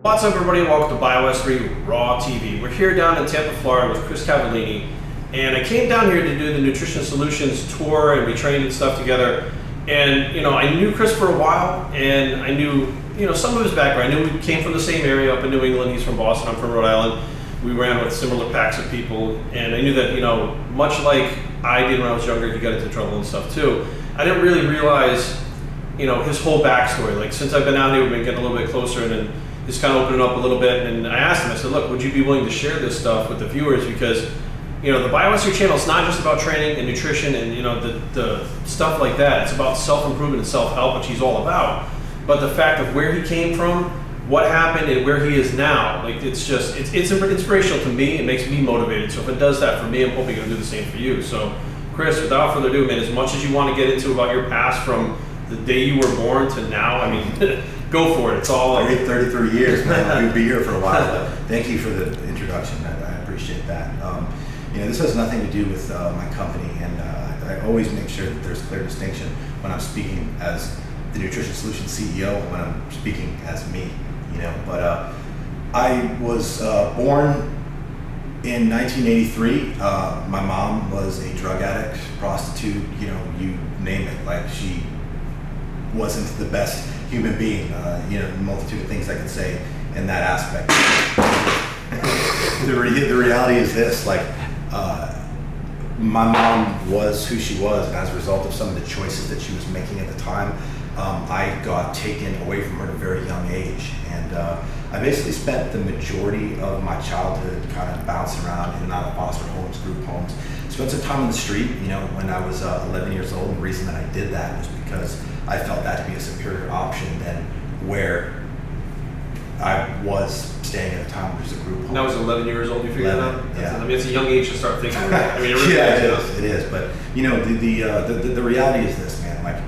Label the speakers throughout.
Speaker 1: What's up, everybody? Welcome to Bios3 Raw TV. We're here down in Tampa, Florida with Chris Cavallini, and I came down here to do the Nutrition Solutions tour, and we trained and stuff together. And I knew Chris for a while, and I knew some of his background. I knew we came from the same area up in New England. He's from Boston. I'm from Rhode Island. We ran with similar packs of people, and I knew that much like I did when I was younger, he got into trouble and stuff too. I didn't really realize his whole backstory. Like, since I've been out here, we've been getting a little bit closer, and then just kind of opening up a little bit. And I asked him, I said, look, would you be willing to share this stuff with the viewers? Because the Bios3 channel is not just about training and nutrition and the stuff like that. It's about self-improvement and self-help, which he's all about. But the fact of where he came from, what happened, and where he is now, like, it's inspirational to me. It makes me motivated. So if it does that for me, I'm hoping it'll do the same for you. So Chris, without further ado, man, as much as you want to get into about your past from the day you were born to now, I mean, go for it. It's all
Speaker 2: 33 years, man. We'll be here for a while. But thank you for the introduction. I appreciate that. This has nothing to do with my company, and I always make sure that there's a clear distinction when I'm speaking as the Nutrition Solutions CEO and when I'm speaking as me. But I was born in 1983. My mom was a drug addict, prostitute, you name it. Like, she wasn't the best human being, a multitude of things I could say in that aspect. The reality is this, my mom was who she was, and as a result of some of the choices that she was making at the time, I got taken away from her at a very young age. And I basically spent the majority of my childhood kind of bouncing around in and out of foster homes, group homes. Spent some time on the street, when I was 11 years old, and the reason that I did that was because I felt that to be a superior option than where I was staying at the time, which was a group home.
Speaker 1: That was 11 years old, you figured that out?
Speaker 2: Yeah.
Speaker 1: I mean, it's a young age to start thinking about that. I mean, it really
Speaker 2: it is. But, the reality is this, man. Like,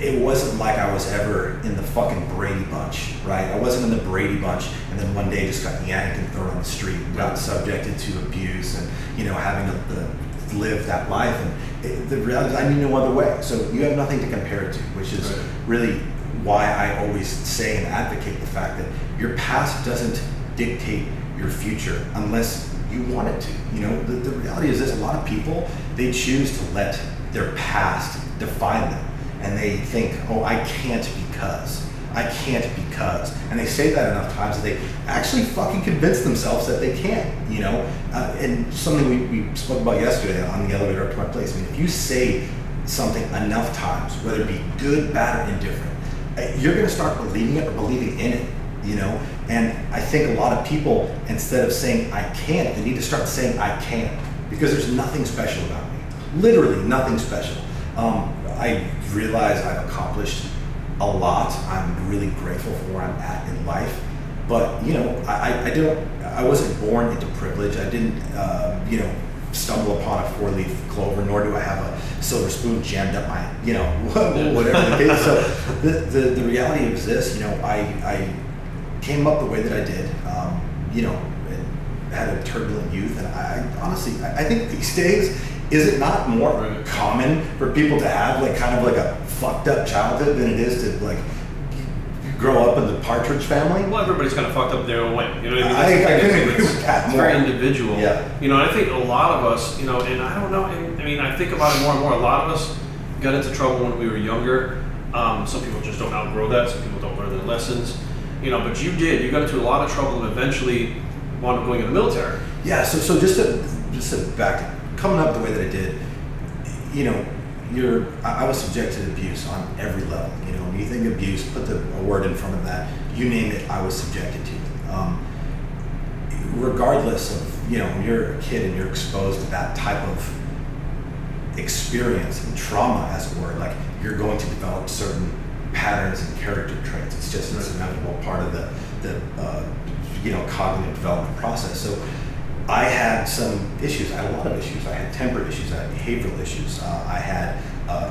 Speaker 2: it wasn't like I was ever in the fucking Brady Bunch, right? I wasn't in the Brady Bunch and then one day just got yanked and thrown on the street and got subjected to abuse and, having to live that life. And the reality is I knew no other way. So you have nothing to compare it to, which is really why I always say and advocate the fact that your past doesn't dictate your future unless you want it to. The reality is this: a lot of people, they choose to let their past define them. And they think, oh, I can't because. And they say that enough times that they actually fucking convince themselves that they can, And something we spoke about yesterday on the elevator up to my place. I mean, if you say something enough times, whether it be good, bad, or indifferent, you're going to start believing it or believing in it, And I think a lot of people, instead of saying I can't, they need to start saying I can, because there's nothing special about me. Literally nothing special. I realize I've accomplished a lot. I'm really grateful for where I'm at in life. But, I wasn't born into privilege. I didn't, stumble upon a 4-leaf clover, nor do I have a silver spoon jammed up my, whatever the case. So the reality is this, I came up the way that I did, had a turbulent youth. And I honestly, I think these days, is it not more common for people to have kind of a fucked up childhood than it is to grow up in the Partridge Family?
Speaker 1: Well, everybody's kind of fucked up their own way. You know what I mean?
Speaker 2: I couldn't agree with that more.
Speaker 1: It's very individual.
Speaker 2: Yeah.
Speaker 1: And I think a lot of us, and I don't know, I think about it more and more. A lot of us got into trouble when we were younger. Some people just don't outgrow that. Some people don't learn their lessons. But you did. You got into a lot of trouble and eventually wound up going in the military.
Speaker 2: Yeah. So just to back coming up the way that I did, I was subjected to abuse on every level. When you think abuse, put a word in front of that, you name it, I was subjected to it. Regardless of, when you're a kid and you're exposed to that type of experience and trauma, as it were, you're going to develop certain patterns and character traits. It's just an inevitable part of the cognitive development process. So I had some issues. I had a lot of issues. I had temper issues. I had behavioral issues. I had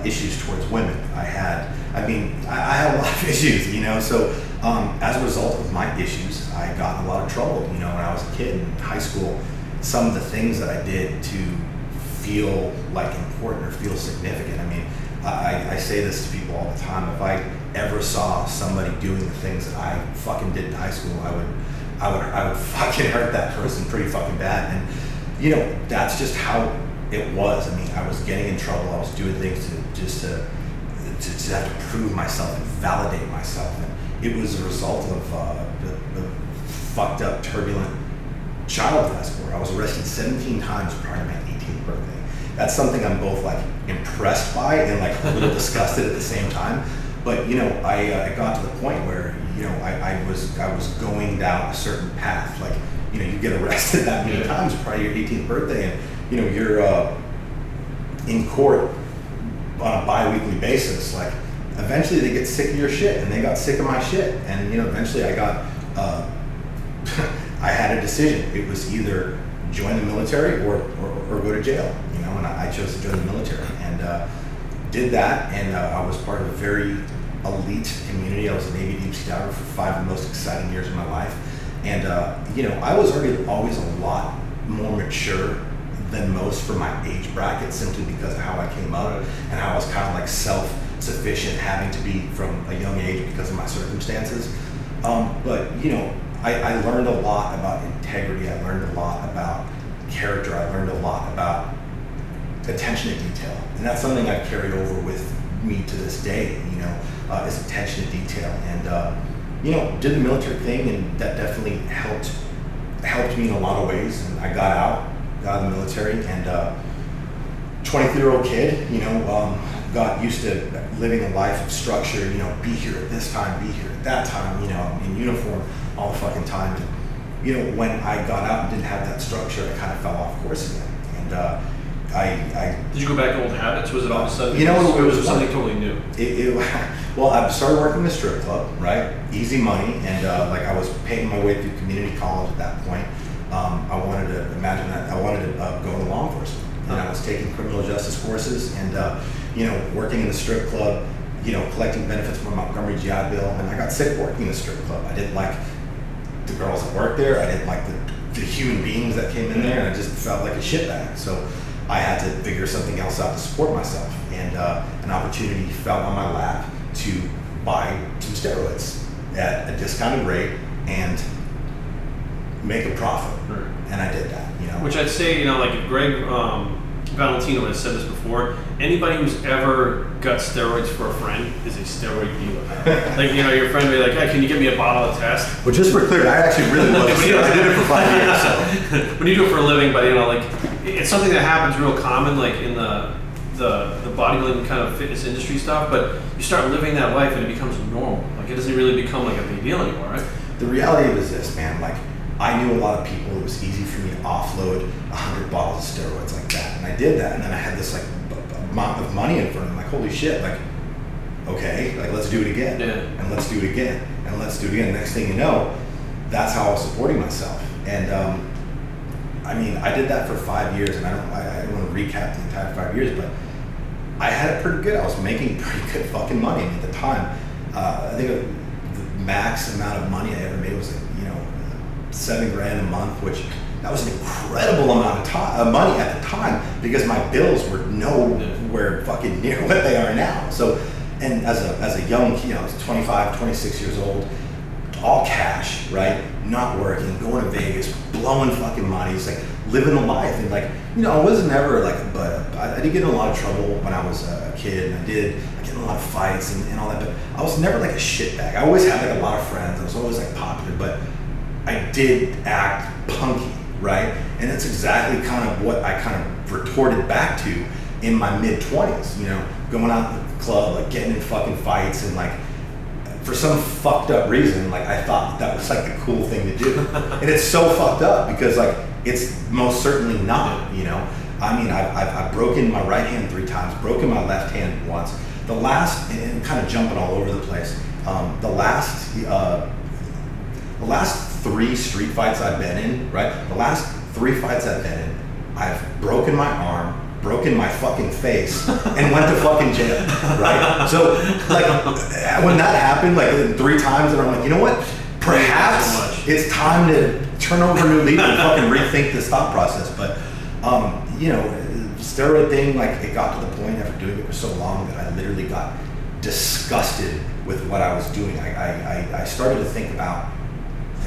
Speaker 2: issues towards women. I had a lot of issues, So as a result of my issues, I got in a lot of trouble, when I was a kid in high school. Some of the things that I did to feel important or feel significant. I say this to people all the time. If I ever saw somebody doing the things that I fucking did in high school, I would fucking hurt that person pretty fucking bad. And you know, that's just how it was. I mean, I was getting in trouble. I was doing things to have to prove myself and validate myself. And it was a result of the fucked up, turbulent childhood I scored. I was arrested 17 times prior to my 18th birthday. That's something I'm both like impressed by and like a little disgusted at the same time. But you know, I got to the point where, you know, I was going down a certain path. Like, you know, you get arrested that many times prior to your 18th birthday, and you know, you're in court on a bi-weekly basis. Like, eventually they get sick of your shit, and they got sick of my shit. And you know, eventually I got I had a decision. It was either join the military or go to jail. You know, and I chose to join the military and did that. And I was part of a very elite community. I was a Navy deep sea diver for 5 of the most exciting years of my life. And you know, I was always a lot more mature than most for my age bracket, simply because of how I came up and how I was kind of like self-sufficient, having to be from a young age because of my circumstances. But you know, I learned a lot about integrity. I learned a lot about character. I learned a lot about attention to detail, and that's something I've carried over with me to this day. You know, is attention to detail. And you know, did the military thing, and that definitely helped me in a lot of ways. And I got out of the military, and 23-year-old kid, you know, got used to living a life of structure. You know, be here at this time, be here at that time. You know, in uniform all the fucking time. And you know, when I got out and didn't have that structure, I kind of fell off course again. And I
Speaker 1: did you go back to old habits? Was it all of a sudden?
Speaker 2: You know,
Speaker 1: it was something totally new.
Speaker 2: Well, I started working in the strip club, right? Easy money, and like I was paying my way through community college at that point. I wanted to go into law enforcement, and I was taking criminal justice courses, and you know, working in the strip club, you know, collecting benefits from my Montgomery GI Bill, and I got sick working in the strip club. I didn't like the girls that worked there. I didn't like the human beings that came in there, and I just felt like a shitbag. So I had to figure something else out to support myself, and an opportunity fell on my lap to buy some steroids at a discounted rate and make a profit.
Speaker 1: Right.
Speaker 2: And I did that, you know.
Speaker 1: Which I'd say, you know, like if Greg Valentino has said this before, anybody who's ever got steroids for a friend is a steroid dealer. Like, you know, your friend will be like, hey, can you give me a bottle of test?
Speaker 2: Well, just for clear, I actually really was. I did it for 5 years, so.
Speaker 1: When you do it for a living, but you know, like, it's something that happens real common, like in the bodybuilding kind of fitness industry stuff, but you start living that life and it becomes normal. Like, it doesn't really become like a big deal anymore, right?
Speaker 2: The reality of it is this, man. Like, I knew a lot of people. It was easy for me to offload 100 bottles of steroids like that, and I did that. And then I had this like amount of money in front of me. Like, holy shit! Like, okay, like let's do it again, and let's do it again, and let's do it again. Next thing you know, that's how I was supporting myself. And I mean, I did that for 5 years, and I don't want to recap the entire 5 years, but I had it pretty good. I was making pretty good fucking money. I mean, at the time. I think the max amount of money I ever made was like, you know, $7,000 a month, which that was an incredible amount of money at the time, because my bills were nowhere fucking near what they are now. So, and as a young, you know, I was 25, 26 years old, all cash, right? Not working, going to Vegas, blowing fucking money. It's like living a life. And like, you know, I wasn't ever like, but I did get in a lot of trouble when I was a kid, and I get in a lot of fights and all that, but I was never like a shitbag. I always had like a lot of friends. I was always like popular, but I did act punky, right? And that's exactly kind of what I kind of retorted back to in my mid-20s, you know, going out in the club, like getting in fucking fights, and like, for some fucked up reason, like I thought that was like the cool thing to do. And it's so fucked up because like it's most certainly not, you know. I mean, I've broken my right hand 3 times, broken my left hand once. The last, and kind of jumping all over the place, the last 3 street fights I've been in, right? The last 3 fights I've been in, I've broken my arm, broken my fucking face, and went to fucking jail, right? So, like, when that happened, like 3 times, and I'm like, you know what? Perhaps it's time to turn over a new leaf and fucking rethink this thought process. But, you know, steroid thing, like, it got to the point after doing it for so long that I literally got disgusted with what I was doing. I started to think about,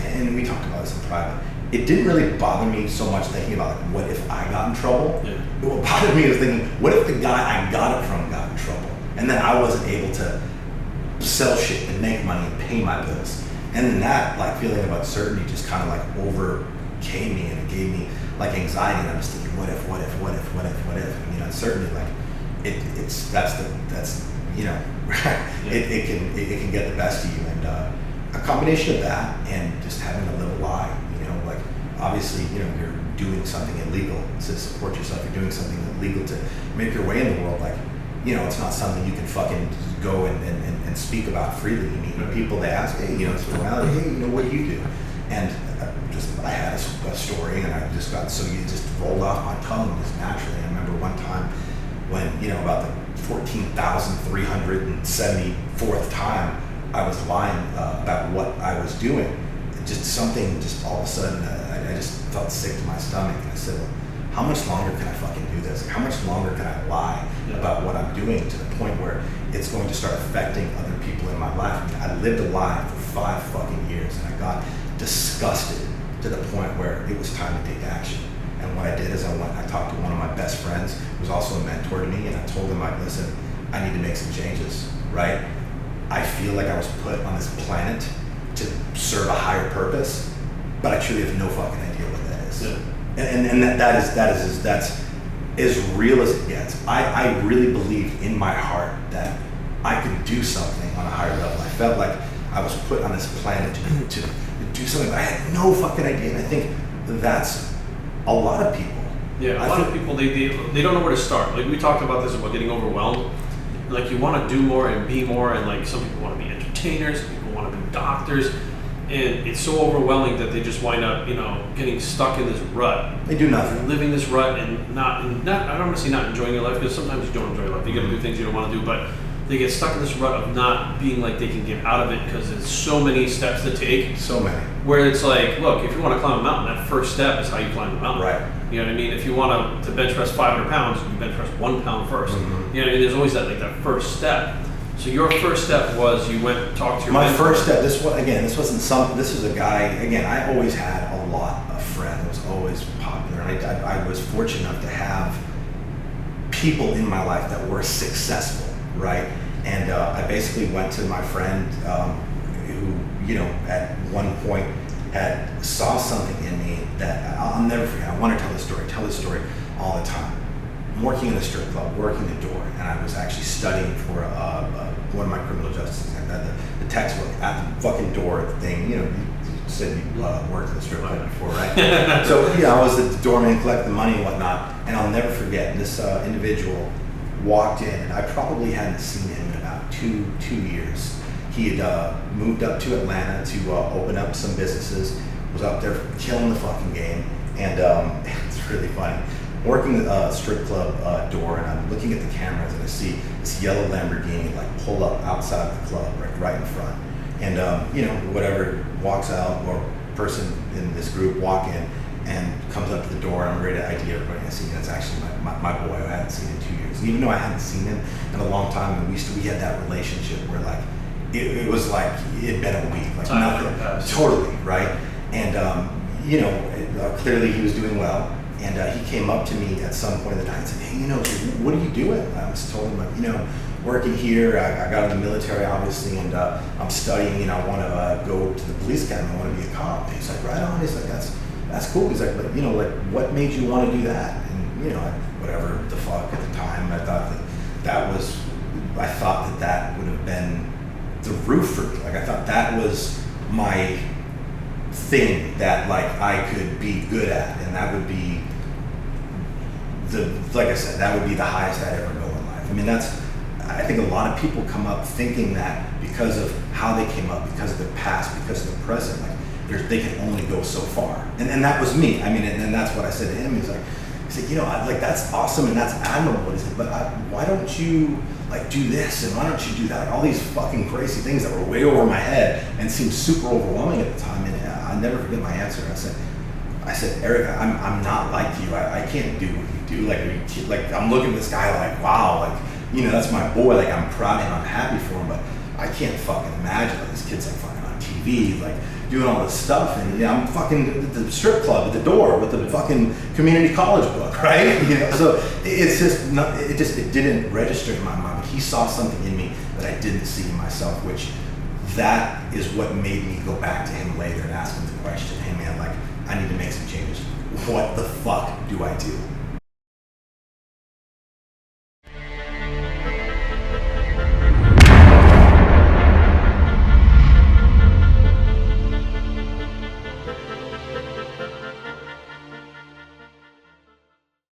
Speaker 2: and we talked about this in private, it didn't really bother me so much thinking about like, what if I got in trouble?
Speaker 1: Yeah.
Speaker 2: What bothered me was thinking, what if the guy I got it from got in trouble? And then I wasn't able to sell shit and make money and pay my bills. And then that like feeling of uncertainty just kind of like overcame me, and it gave me like anxiety, and I was thinking, what if? I mean, uncertainty, like that's you know, it can get the best of you, and a combination of that and just having to live a lie, you know, like obviously, you know, you're doing something illegal to support yourself, you're doing something illegal to make your way in the world, like, you know, it's not something you can fucking go and speak about freely. You meet people, they ask, hey, you know, it's morality, hey, you know, what do you do? And I had a story, and I just got, so you just rolled off my tongue just naturally. I remember one time when, you know, about the 14,374th time I was lying about what I was doing. Just something, just all of a sudden, I just felt sick to my stomach, and I said, well, how much longer can I fucking do this? How much longer can I lie about what I'm doing to the point where it's going to start affecting other people in my life? I mean, I lived a lie for 5 fucking years, and I got disgusted to the point where it was time to take action. And what I did is I talked to one of my best friends, who was also a mentor to me, and I told him, like, listen, I need to make some changes, right? I feel like I was put on this planet to serve a higher purpose, but I truly have no fucking idea what that is.
Speaker 1: Yeah.
Speaker 2: And that's as real as it gets. I really believed in my heart that I could do something on a higher level. I felt like I was put on this planet to do something, but I had no fucking idea. And I think that's a lot of people.
Speaker 1: Yeah, a lot of people, they don't know where to start. Like we talked about this, about getting overwhelmed. Like you want to do more and be more, and like some people want to be entertainers, some people want to be doctors, and it's so overwhelming that they just wind up, you know, getting stuck in this rut.
Speaker 2: They do nothing.
Speaker 1: Living this rut and not I don't want to say not enjoying your life, because sometimes you don't enjoy your life. You got to do things you don't want to do, but they get stuck in this rut of not being like they can get out of it because there's so many steps to take.
Speaker 2: So many.
Speaker 1: Where it's like, look, if you want to climb a mountain, that first step is how you climb the mountain.
Speaker 2: Right.
Speaker 1: You know what I mean? If you want to bench press 500 pounds, you bench press 1 pound first.
Speaker 2: Mm-hmm.
Speaker 1: You know what I mean? There's always that first step. So your first step was you went and talked to your
Speaker 2: My
Speaker 1: mentor.
Speaker 2: first step, this was a guy, again, I always had a lot of friends. It was always popular. And I was fortunate enough to have people in my life that were successful, right? And I basically went to my friend who, you know, at one point saw something in me that I'll never forget. I want to tell this story all the time. I'm working in a strip club, working the door, and I was actually studying for one of my criminal justice exams. I had the textbook at the fucking door thing. You know, you said you worked in the strip club before, right? So, yeah, I was at the doorman, collect the money and whatnot, and I'll never forget, this individual walked in, and I probably hadn't seen him in about two years. He had moved up to Atlanta to open up some businesses, was up there killing the fucking game, and it's really funny. Working a strip club door, and I'm looking at the cameras, and I see this yellow Lamborghini like pull up outside the club, right in front. And you know, whatever, walks out, or person in this group walk in and comes up to the door, and I'm ready to ID everybody. I see, it's actually my boy who I hadn't seen in 2 years. And even though I hadn't seen him in a long time, and we had that relationship where like it was like it had been a week, like nothing, totally, right? And you know, clearly he was doing well. And he came up to me at some point in the night and said, hey, you know, what are you doing? I was told him, like, you know, working here, I got in the military, obviously, and I'm studying, and I want to go to the police academy, I want to be a cop. And he's like, right on. He's like, that's cool. He's like, but, you know, like, what made you want to do that? And, you know, whatever the fuck at the time, I thought that would have been the roof for me. Like, I thought that was my thing that, like, I could be good at, and that would be like I said, that would be the highest I'd ever go in life. I mean, I think a lot of people come up thinking that because of how they came up, because of their past, because of the present, like they can only go so far. And that was me. I mean, and that's what I said to him. He said, you know, like, that's awesome and that's admirable. He said, but why don't you like do this and why don't you do that? Like, all these fucking crazy things that were way over my head and seemed super overwhelming at the time. And I never forget my answer. I said, Eric, I'm not like you. I can't do what you do. Like I'm looking at this guy like, wow, like you know, that's my boy. Like, I'm proud of him, I'm happy for him, but I can't fucking imagine like this kid's like fucking on TV, like doing all this stuff, and yeah, I'm fucking at the strip club at the door with the fucking community college book, right? You know, so it's just not, it didn't register in my mind. But he saw something in me that I didn't see in myself, which that is what made me go back to him later and ask him the question, hey man, like I need to make some changes. What the fuck do I do?